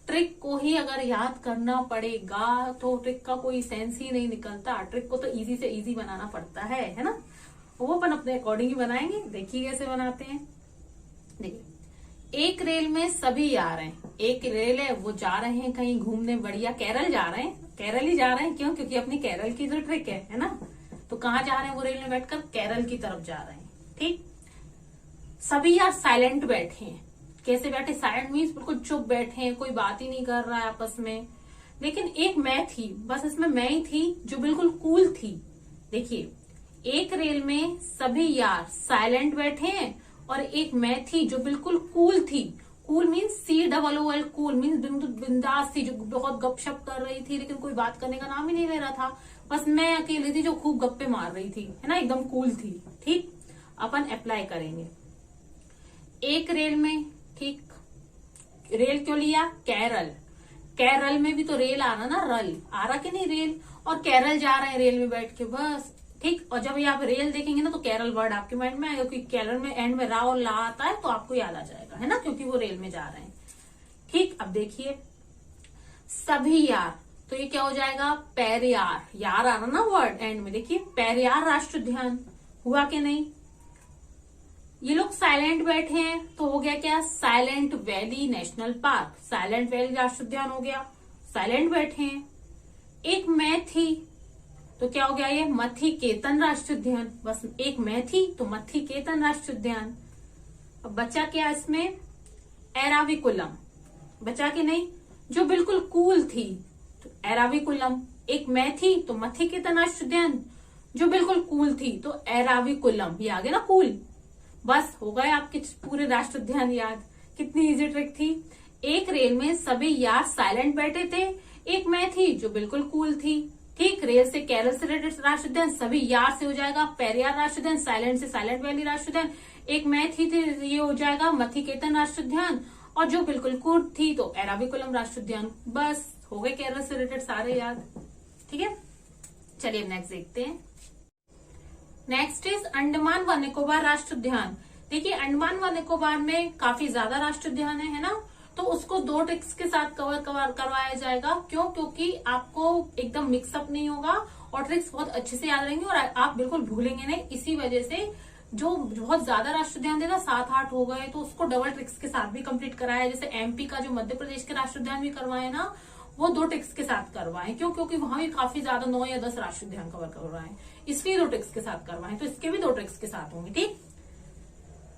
ट्रिक को ही अगर याद करना पड़ेगा तो ट्रिक का कोई सेंस ही नहीं निकलता। ट्रिक को तो इजी से इजी बनाना पड़ता है ना। वो अपन अपने अकॉर्डिंग ही बनाएंगे। देखिए कैसे बनाते हैं। देखिए एक रेल में सभी आ रहे हैं, एक रेल है वो जा रहे हैं कहीं घूमने, बढ़िया केरल जा रहे हैं, केरल ही जा रहे हैं। क्यों, क्योंकि अपनी केरल की जो ट्रिक है ना। तो कहाँ जा रहे हैं वो रेल में बैठकर, केरल की तरफ जा रहे हैं, ठीक। सभी यार साइलेंट बैठे हैं। कैसे बैठे, साइलेंट मीन्स बिल्कुल चुप बैठे हैं, कोई बात ही नहीं कर रहा है आपस में। लेकिन एक मैं थी, बस इसमें मैं ही थी जो बिल्कुल कूल थी। देखिए एक रेल में सभी यार साइलेंट बैठे हैं और एक मैं थी जो बिल्कुल कूल थी। Cool means COOL, cool means बिंदास थी, जो बहुत गपशप कर रही थी लेकिन कोई बात करने का नाम ही नहीं ले रहा था। बस मैं अकेली थी जो खूब गप्पे मार रही थी, है ना, एकदम कूल थी। ठीक, अपन अप्लाई करेंगे। एक रेल में, ठीक, रेल क्यों लिया? केरल, केरल में भी तो रेल आ रहा ना, रल आ रहा कि नहीं रेल, और केरल जा रहे हैं रेल में बैठ के, बस। ठीक, और जब ये आप रेल देखेंगे ना तो केरल वर्ड आपके माइंड में आएगा, क्योंकि केरल में एंड में रा और ला आता है तो आपको याद आ जाएगा, है ना, क्योंकि वो रेल में जा रहे हैं। ठीक, अब देखिए सभी यार, तो ये क्या हो जाएगा? पेरियार, यार आ रहा ना वर्ड एंड में, देखिए पेरियार राष्ट्र उद्यान हुआ कि नहीं। ये लोग साइलेंट बैठे हैं तो हो गया क्या? Silent valley national park, silent valley राष्ट्र उद्यान हो गया, साइलेंट बैठे हैं। एक मैं थी तो क्या हो गया? ये मथिकेतन राष्ट्र उद्यान, बस एक मैं थी तो मथिकेतन राष्ट्र उद्यान। अब बचा क्या इसमें? एराविकुलम, बचा कि नहीं? जो बिल्कुल कूल थी तो एराविकुलम, एक मैं थी तो मथिकेतन राष्ट्र उद्यान, जो बिल्कुल कूल थी तो एराविकुलम, ये आ गया ना कूल। बस हो गए आपके पूरे राष्ट्र उद्यान याद। कितनी इजी ट्रिक थी। एक रेल में सभी यार साइलेंट बैठे थे, एक मैं थी जो बिल्कुल कूल थी। ठीक, रेल से केरल से रिलेटेड राष्ट्र उद्यान, सभी यार से हो जाएगा पेरियार राष्ट्र उद्यान, साइलेंट से साइलेंट वैली राष्ट्र उद्यान, एक मैं थी ये हो जाएगा मथिकेतन राष्ट्र उद्यान, और जो बिल्कुल कूल थी तो एराविकुलम राष्ट्र उद्यान। बस हो गए केरल से रिलेटेड सारे याद। ठीक है, चलिए नेक्स्ट देखते हैं। नेक्स्ट इज अंडमान व निकोबार राष्ट्र उद्यान। देखिए अंडमान व निकोबार में काफी ज्यादा राष्ट्र उद्यान है ना, तो उसको 2 ट्रिक्स के साथ कवर करवाया जाएगा। क्यों? क्योंकि आपको एकदम मिक्सअप नहीं होगा और ट्रिक्स बहुत अच्छे से याद रहेंगे और आप बिल्कुल भूलेंगे नहीं। इसी वजह से जो बहुत ज्यादा राष्ट्र उद्यान देना 7-8 हो गए तो उसको डबल ट्रिक्स के साथ भी कंप्लीट कराया। जैसे MP का जो मध्य प्रदेश के राष्ट्र उद्यान भी करवाए ना, वो 2 ट्रिक्स के साथ करवाएं। क्यों? क्योंकि वहां भी काफी ज्यादा 9 या 10 राष्ट्र उद्यान कवर करवाएं, इसलिए 2 ट्रिक्स के साथ करवाएं। तो इसके भी 2 ट्रिक्स के साथ होंगे। ठीक,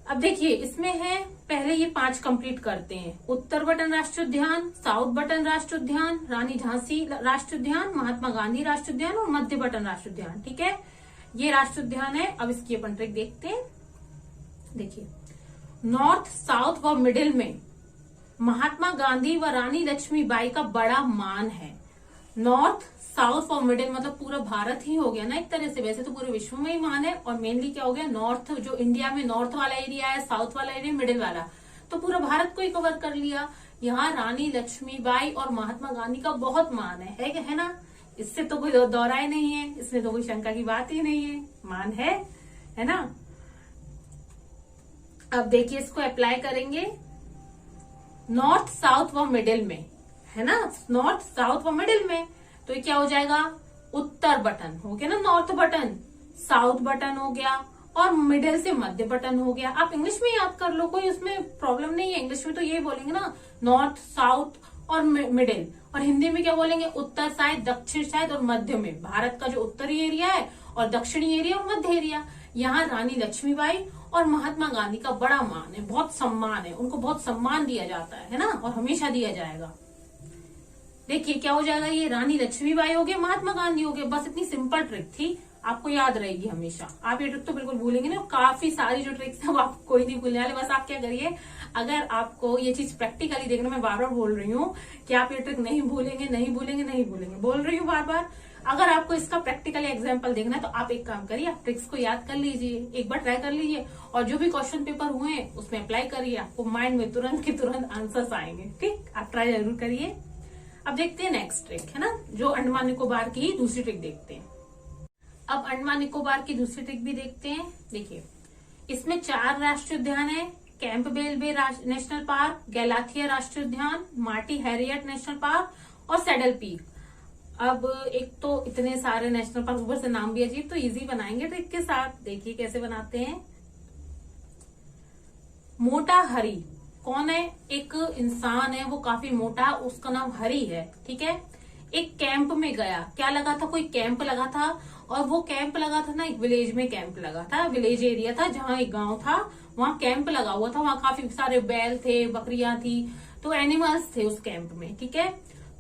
अब देखिए इसमें है, पहले ये 5 कंप्लीट करते हैं। उत्तर बटन राष्ट्र उद्यान, साउथ बटन राष्ट्र उद्यान, रानी झांसी राष्ट्र उद्यान, महात्मा गांधी राष्ट्र उद्यान और मध्य बटन राष्ट्र उद्यान। ठीक है, ये राष्ट्र उद्यान है। अब इसकी अपन ट्रिक देखते हैं। देखिए नॉर्थ, साउथ व मिडिल में महात्मा गांधी व रानी लक्ष्मीबाई का बड़ा मान है। नॉर्थ, साउथ और मिडिल मतलब पूरा भारत ही हो गया ना एक तरह से, वैसे तो पूरे विश्व में ही मान है। और मेनली क्या हो गया? नॉर्थ, जो इंडिया में नॉर्थ वाला एरिया है, साउथ वाला एरिया, मिडिल वाला, तो पूरा भारत को ही कवर कर लिया। यहाँ रानी लक्ष्मीबाई और महात्मा गांधी का बहुत मान है ना, इससे तो कोई दोहराए नहीं है, इसमें तो कोई शंका की बात ही नहीं है, मान है ना। अब देखिए इसको अप्लाई करेंगे नॉर्थ, साउथ व मिडिल में, है ना, नॉर्थ, साउथ व मिडिल में, तो ये क्या हो जाएगा? उत्तर बटन हो गया ना, नॉर्थ बटन, साउथ बटन हो गया और मिडिल से मध्य बटन हो गया। आप इंग्लिश में याद कर लो, कोई उसमें प्रॉब्लम नहीं है। इंग्लिश में तो ये बोलेंगे ना, नॉर्थ, साउथ और मिडिल, और हिंदी में क्या बोलेंगे? उत्तर साइड, दक्षिण साइड और मध्य में। भारत का जो उत्तरी एरिया है और दक्षिणी एरिया और मध्य एरिया। यहाँ रानी लक्ष्मीबाई और महात्मा गांधी का बड़ा मान है, बहुत सम्मान है, उनको बहुत सम्मान दिया जाता है ना, और हमेशा दिया जाएगा। देखिए क्या हो जाएगा? ये रानी लक्ष्मीबाई हो गए, महात्मा गांधी हो गए। बस इतनी सिंपल ट्रिक थी, आपको याद रहेगी हमेशा। आप ये ट्रिक तो बिल्कुल भूलेंगे नहीं, काफी सारी जो ट्रिक्स है वो आप कोई नहीं भूलने वाले। बस आप क्या करिए, अगर आपको ये चीज प्रैक्टिकली देखना, मैं बार बार बोल रही हूँ कि आप ये ट्रिक नहीं भूलेंगे, नहीं भूलेंगे, नहीं भूलेंगे, बोल रही हूँ बार बार। अगर आपको इसका प्रैक्टिकली एग्जाम्पल देखना है तो आप एक काम करिए, आप ट्रिक्स को याद कर लीजिए, एक बार ट्राई कर लीजिए, और जो भी क्वेश्चन पेपर हुए हैं उसमें अप्लाई करिए, आपको माइंड में तुरंत के तुरंत आंसर्स आएंगे। ठीक, आप ट्राई जरूर करिए। अब देखते हैं नेक्स्ट ट्रिक, है ना, जो अंडमान निकोबार की दूसरी ट्रिक देखते हैं। अब अंडमान निकोबार की दूसरी ट्रिक भी देखते हैं। देखिए इसमें 4 राष्ट्रीय उद्यान है। कैंपबेल बे नेशनल पार्क, गैलाथिया राष्ट्रीय उद्यान, मार्टी हैरियट नेशनल पार्क और सैडल पीक। अब एक तो इतने सारे नेशनल पार्क, ऊपर से नाम भी अजीब, तो इजी बनाएंगे ट्रिक के साथ। देखिए कैसे बनाते हैं। मोटा हरी कौन है? एक इंसान है, वो काफी मोटा, उसका नाम हरी है। ठीक है, एक कैंप में गया, क्या लगा था? कोई कैंप लगा था, और वो कैंप लगा था ना एक विलेज में, कैंप लगा था, विलेज एरिया था जहाँ एक गांव था, वहां कैंप लगा हुआ था। वहां काफी सारे बैल थे, बकरियां थी, तो एनिमल्स थे उस कैंप में। ठीक है,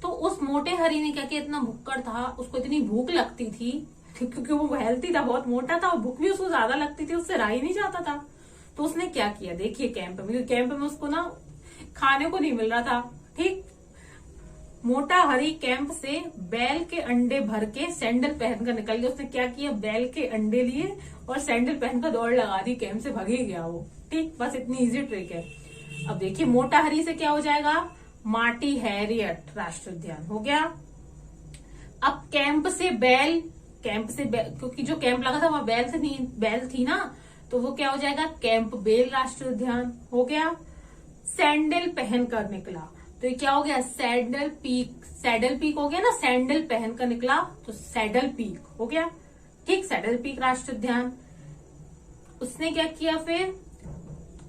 तो उस मोटे हरी ने क्या किया, इतना भुक्कड़ था, उसको इतनी भूख लगती थी, क्योंकि वो हेल्थी था, बहुत मोटा था, और भूख भी उसको ज्यादा लगती थी, उससे रहा ही नहीं जाता था। तो उसने क्या किया? देखिए कैंप में उसको ना खाने को नहीं मिल रहा था। ठीक, मोटा हरी कैंप से बैल के अंडे भर के सैंडल पहनकर निकल गया। उसने क्या किया, बैल के अंडे लिए और सैंडल पहनकर दौड़ लगा दी, कैंप से भाग ही गया वो। ठीक, बस इतनी इजी ट्रिक है। अब देखिए मोटा हरी से क्या हो जाएगा, मार्टी हैरियट राष्ट्रीय उद्यान हो गया। अब कैंप से बैल, क्योंकि जो कैंप लगा था वहां बैल थी ना, तो वो क्या हो जाएगा, कैंप बेल राष्ट्रीय उद्यान हो गया। सैंडल पहनकर निकला, तो ये क्या हो गया, सैडल पीक हो गया ना, सैंडल पहनकर निकला तो सैडल पीक हो गया। ठीक, सैडल पीक राष्ट्रीय उद्यान। उसने क्या किया फिर,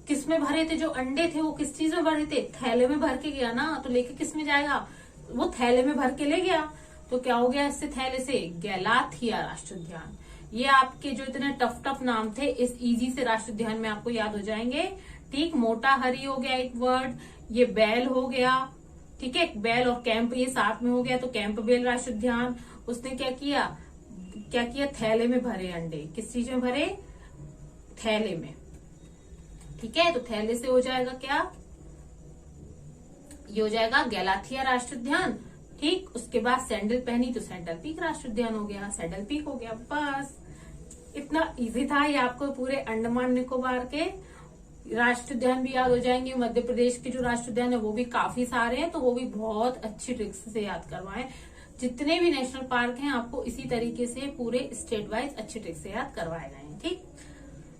किस में भरे थे जो अंडे थे, वो किस चीज में भरे थे, थैले में भर के गया ना, तो लेके किस में जाएगा, वो थैले में भर के ले गया। तो क्या हो गया इससे, थैले से गैलाथिया राष्ट्रीय उद्यान। ये आपके जो इतने टफ नाम थे इस इजी से राष्ट्रीय उद्यान में आपको याद हो जाएंगे। ठीक, मोटा हरी हो गया एक वर्ड, ये बैल हो गया। ठीक है, बैल और कैंप ये साथ में हो गया, तो कैंप बेल राष्ट्रीय उद्यान। उसने क्या किया, थैले में भरे अंडे, किस चीज में भरे, थैले में। ठीक है, तो थैले से हो जाएगा क्या, ये हो जाएगा गैलाथिया राष्ट्रीय उद्यान। ठीक, उसके बाद सैंडल पहनी तो सैंडल पीक राष्ट्रीय उद्यान हो गया, सैडल पीक हो गया। बस इतना इजी था ये, आपको पूरे अंडमान निकोबार के राष्ट्रीय उद्यान भी याद हो जाएंगे। मध्य प्रदेश के जो राष्ट्रीय उद्यान है वो भी काफी सारे हैं, तो वो भी बहुत अच्छी ट्रिक्स से याद करवाएं। जितने भी नेशनल पार्क हैं आपको इसी तरीके से पूरे स्टेट वाइज अच्छी ट्रिक्स से याद करवाए गए हैं। ठीक,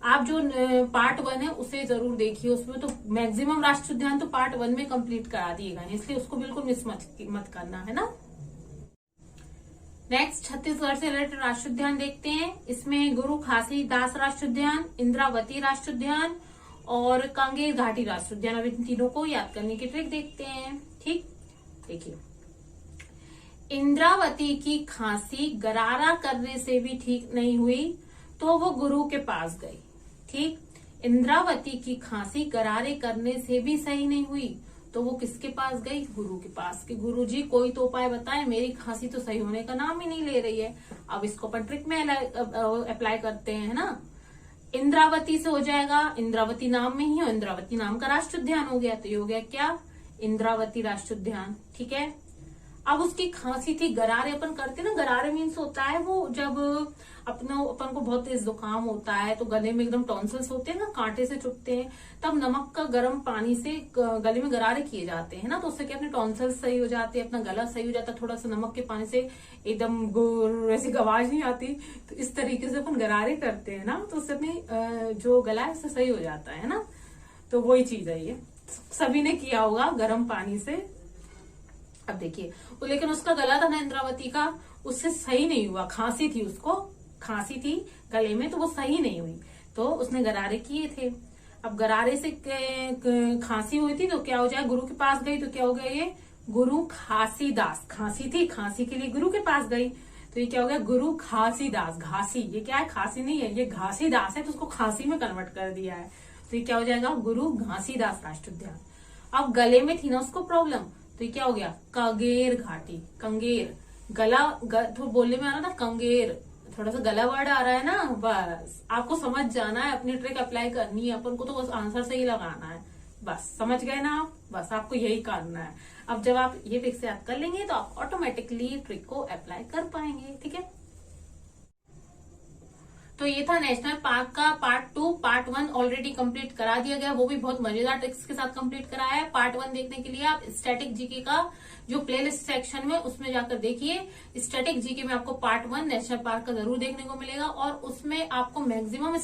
आप जो पार्ट 1 है उसे जरूर देखिए, उसमें तो मैक्सिमम राष्ट्रीय उद्यान तो पार्ट 1 में कंप्लीट करा दिए गए, इसलिए उसको बिल्कुल मिस मत करना है ना। नेक्स्ट छत्तीसगढ़ से रिलेटेड राष्ट्रीय उद्यान देखते हैं। इसमें गुरु घासीदास राष्ट्रीय उद्यान, इंद्रावती राष्ट्रीय उद्यान और कांगेर घाटी राष्ट्रीय उद्यान। अब इन तीनों को याद करने की ट्रिक देखते हैं। ठीक, देखिए इंद्रावती की खांसी गरारा करने से भी ठीक नहीं हुई तो वो गुरु के पास गई। ठीक, इंद्रावती की खांसी गरारे करने से भी सही नहीं हुई तो वो किसके पास गई, गुरु के पास, कि गुरु जी कोई तो उपाय बताएं, मेरी खांसी तो सही होने का नाम ही नहीं ले रही है। अब इसको अपन ट्रिक में अप्लाई करते हैं, है ना। इंद्रावती से हो जाएगा, इंद्रावती नाम में ही हो, इंद्रावती नाम का राष्ट्रीय उद्यान हो गया, तो ये हो गया क्या, इंद्रावती राष्ट्रीय उद्यान। ठीक है, अब उसकी खांसी थी, गरारे अपन करते ना, गरारे मीन्स होता है वो जब अपन को बहुत तेज जुकाम होता है तो गले में एकदम टॉन्सिल्स होते हैं ना, कांटे से चुभते हैं, तब नमक का गर्म पानी से गले में गरारे किए जाते हैं ना, तो उससे क्या अपने टॉन्सिल्स सही हो जाते हैं, अपना गला सही हो जाता है। थोड़ा सा नमक के पानी से एकदम ऐसी आवाज नहीं आती, तो इस तरीके से अपन गरारे करते हैं ना, तो उससे अपनी जो गला है उससे सही हो जाता है ना। तो वही चीज है ये, सभी ने किया होगा गर्म पानी से। अब देखिए लेकिन उसका गला था ना इंद्रावती का, उससे सही नहीं हुआ, खांसी थी, उसको खांसी थी गले में, तो वो सही नहीं हुई, तो उसने गरारे किए थे। अब गरारे से खांसी हुई थी तो क्या हो जाए, गुरु के पास गई तो क्या हो गया, ये गुरु घासीदास, खांसी थी, खांसी के लिए गुरु के पास गई, तो ये क्या हो गया, गुरु घासीदास। घासी ये क्या है, खांसी नहीं है, ये घासीदास है, तो उसको खांसी में कन्वर्ट कर दिया है, तो ये क्या हो जाएगा, गुरु घासीदास राष्ट्रीय उद्यान। अब गले में थी ना उसको प्रॉब्लम, तो ये क्या हो गया, कांगेर घाटी। कंगेर गला तो बोलने में आ रहा था, कंगेर थोड़ा सा गला वर्ड आ रहा है ना, बस आपको समझ जाना है, अपनी ट्रिक अप्लाई करनी है, अपन को तो बस आंसर सही लगाना है, बस समझ गए ना आप, बस आपको यही करना है। अब जब आप ये ट्रिक से याद कर लेंगे तो आप ऑटोमेटिकली ट्रिक को अप्लाई कर पाएंगे। ठीक है, तो ये था नेशनल पार्क का पार्ट 2। पार्ट 1 ऑलरेडी कंप्लीट करा दिया गया, वो भी बहुत मजेदार ट्रिक्स के साथ कंप्लीट कराया है। पार्ट 1 देखने के लिए आप स्टैटिक जीके का जो प्लेलिस्ट सेक्शन में उसमें जाकर देखिए। स्टैटिक जीके में आपको पार्ट 1 नेशनल पार्क का जरूर देखने को मिलेगा, और उसमें आपको मैक्सिमम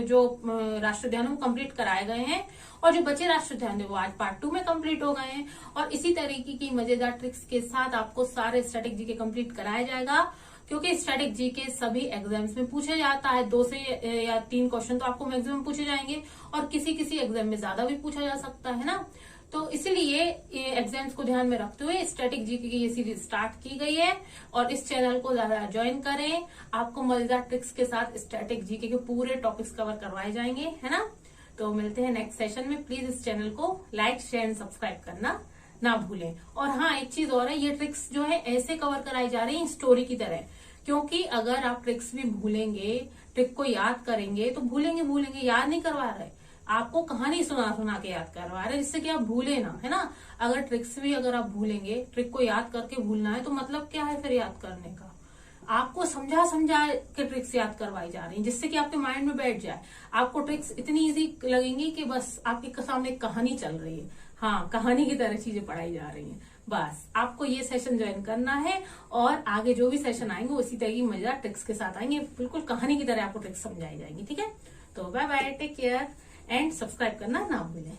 जो राष्ट्रीय उद्यान वो कंप्लीट कराए गए हैं, और जो बचे राष्ट्रीय उद्यान है वो आज पार्ट 2 में कंप्लीट हो गए हैं। और इसी तरीके की मजेदार ट्रिक्स के साथ आपको सारे स्टैटिक जीके कंप्लीट कराया जाएगा, क्योंकि स्टैटिक जीके सभी एग्जाम्स में पूछे जाता है। 2 से या 3 क्वेश्चन तो आपको मैक्सिमम पूछे जाएंगे, और किसी किसी एग्जाम में ज्यादा भी पूछा जा सकता है ना। तो इसीलिए एग्जाम्स को ध्यान में रखते हुए स्टैटिक जीके की ये सीरीज स्टार्ट की गई है, और इस चैनल को ज्यादा ज्वाइन करें, आपको मजेदार ट्रिक्स के साथ स्टैटिक जीके के पूरे टॉपिक्स कवर करवाए जाएंगे, है ना। तो मिलते हैं नेक्स्ट सेशन में। प्लीज इस चैनल को लाइक, शेयर एंड सब्सक्राइब करना ना भूलें। और हाँ, एक चीज और है, ये ट्रिक्स जो है ऐसे कवर कराई जा रही है स्टोरी की तरह, क्योंकि अगर आप ट्रिक्स भी भूलेंगे, ट्रिक को याद करेंगे तो भूलेंगे, याद नहीं करवा रहे, आपको कहानी सुना सुना के याद करवा रहे हैं, जिससे कि आप भूले ना, है ना। अगर ट्रिक्स भी अगर आप भूलेंगे, ट्रिक को याद करके भूलना है तो मतलब क्या है फिर याद करने का। आपको समझा समझा के ट्रिक्स याद करवाई जा रही हैं, जिससे कि आपके माइंड में बैठ जाए। आपको ट्रिक्स इतनी इजी लगेंगी कि बस आपके सामने कहानी चल रही है, हाँ कहानी की तरह चीजें पढ़ाई जा रही हैं। बस आपको ये सेशन ज्वाइन करना है और आगे जो भी सेशन आएंगे उसी तरह की मजेदार ट्रिक्स के साथ आएंगे, बिल्कुल कहानी की तरह आपको ट्रिक्स समझाई जाएंगी। ठीक है, तो bye bye, take care and subscribe करना ना भूलें।